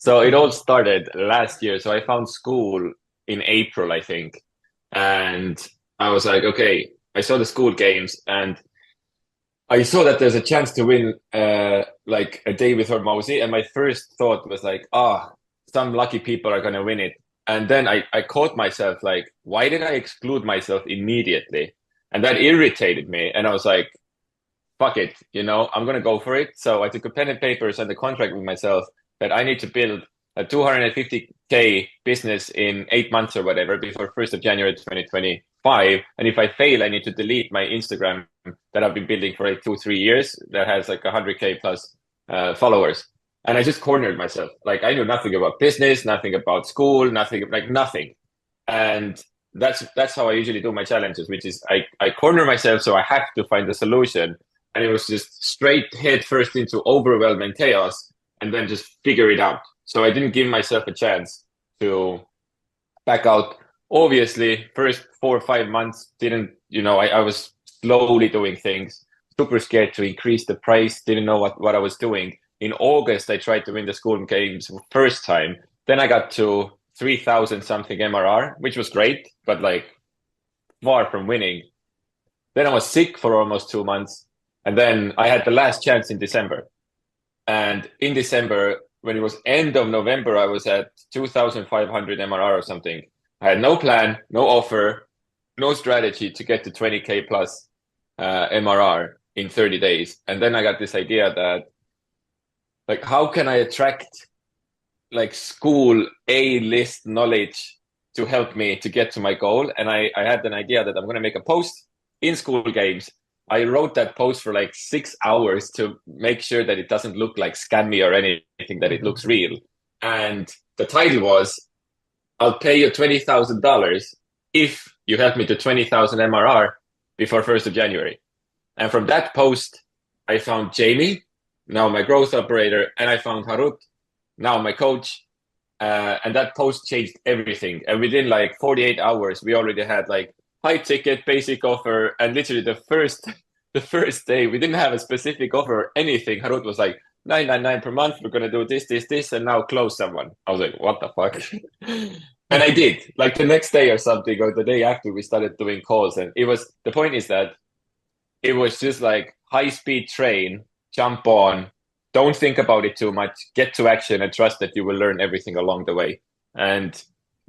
So it all started last year. So I found Skool in April, I think. And I was like, okay, I saw the Skool games and I saw that there's a chance to win like a day with Hormozi. And my first thought was like, some lucky people are gonna win it. And then I caught myself like, why did I exclude myself immediately? And that irritated me. And I was like, fuck it, I'm gonna go for it. So I took a pen and paper, signed a contract with myself that I need to build a 250K business in 8 months or whatever before 1st of January 2025. And if I fail, I need to delete my Instagram that I've been building for like 2-3 years that has like 100K plus followers. And I just cornered myself. Like I knew nothing about business, nothing about school, nothing. And that's how I usually do my challenges, which is I corner myself so I have to find a solution. And it was just straight head first into overwhelming chaos and then just figure it out. So I didn't give myself a chance to back out. Obviously, first 4 or 5 months I was slowly doing things, super scared to increase the price, didn't know what I was doing. In August, I tried to win the Skool games first time. Then I got to 3,000 something MRR, which was great, but like far from winning. Then I was sick for almost 2 months. And then I had the last chance in December. And in December, when it was end of November, I was at 2,500 MRR or something. I had no plan, no offer, no strategy to get to 20K plus MRR in 30 days. And then I got this idea that, like, how can I attract like Skool A-list knowledge to help me to get to my goal? And I had an idea that I'm going to make a post in Skool games. I wrote that post for like 6 hours to make sure that it doesn't look like scammy or anything, that it looks real. And the title was, I'll pay you $20,000 if you help me to 20,000 MRR before 1st of January. And from that post, I found Jamie, now my growth operator, and I found Harut, now my coach. And that post changed everything. And within like 48 hours, we already had like high ticket, basic offer, and literally the first day we didn't have a specific offer or anything. Harut was like 999 per month. We're gonna do this, and now close someone. I was like, what the fuck? And I did. Like the next day or something, or the day after, we started doing calls, and the point is that it was just like high speed train, jump on, don't think about it too much, get to action, and trust that you will learn everything along the way. And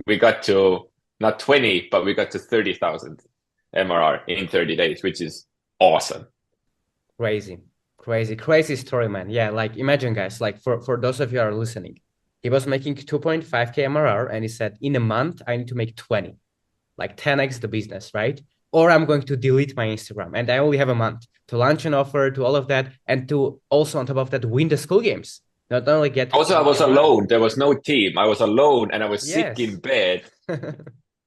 we got to not 20, but we got to 30,000 MRR in 30 days, which is awesome. Crazy story, man. Yeah, like imagine, guys, like for those of you who are listening, he was making 2.5K MRR and he said, in a month, I need to make 20, like 10x the business, right? Or I'm going to delete my Instagram and I only have a month to launch an offer, to all of that, and to also on top of that, win the Skool games. Not only get... Also, I was alone. There was no team. I was alone and I was sick in bed.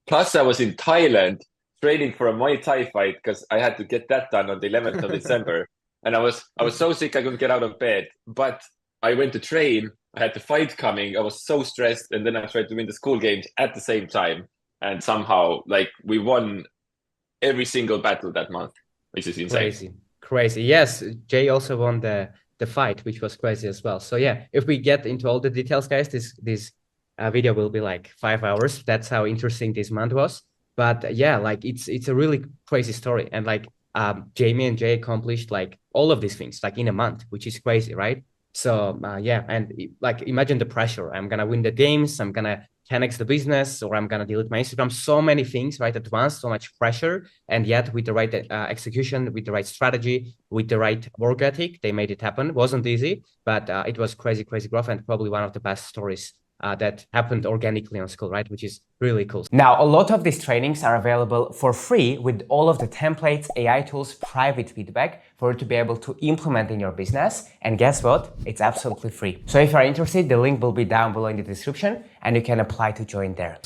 Plus, I was in Thailand training for a Muay Thai fight because I had to get that done on the 11th of December. And I was so sick I couldn't get out of bed. But I went to train. I had the fight coming. I was so stressed. And then I tried to win the Skool games at the same time. And somehow, like, we won every single battle that month, which is insane. Crazy. Yes, Jay also won the fight, which was crazy as well. So yeah, if we get into all the details, guys, this video will be like 5 hours. That's how interesting this month was. But yeah, like it's a really crazy story. And like Jamie and Jay accomplished like all of these things like in a month, which is crazy, right? So yeah, and like imagine the pressure. I'm gonna win the games. I'm gonna 10x the business, or I'm gonna delete my Instagram. So many things right at once, so much pressure. And yet with the right execution, with the right strategy, with the right work ethic, they made it happen. It wasn't easy, but it was crazy growth, and probably one of the best stories that happened organically on Skool, right? Which is really cool. Now, a lot of these trainings are available for free with all of the templates, AI tools, private feedback for you to be able to implement in your business. And guess what? It's absolutely free. So if you're interested, the link will be down below in the description and you can apply to join there.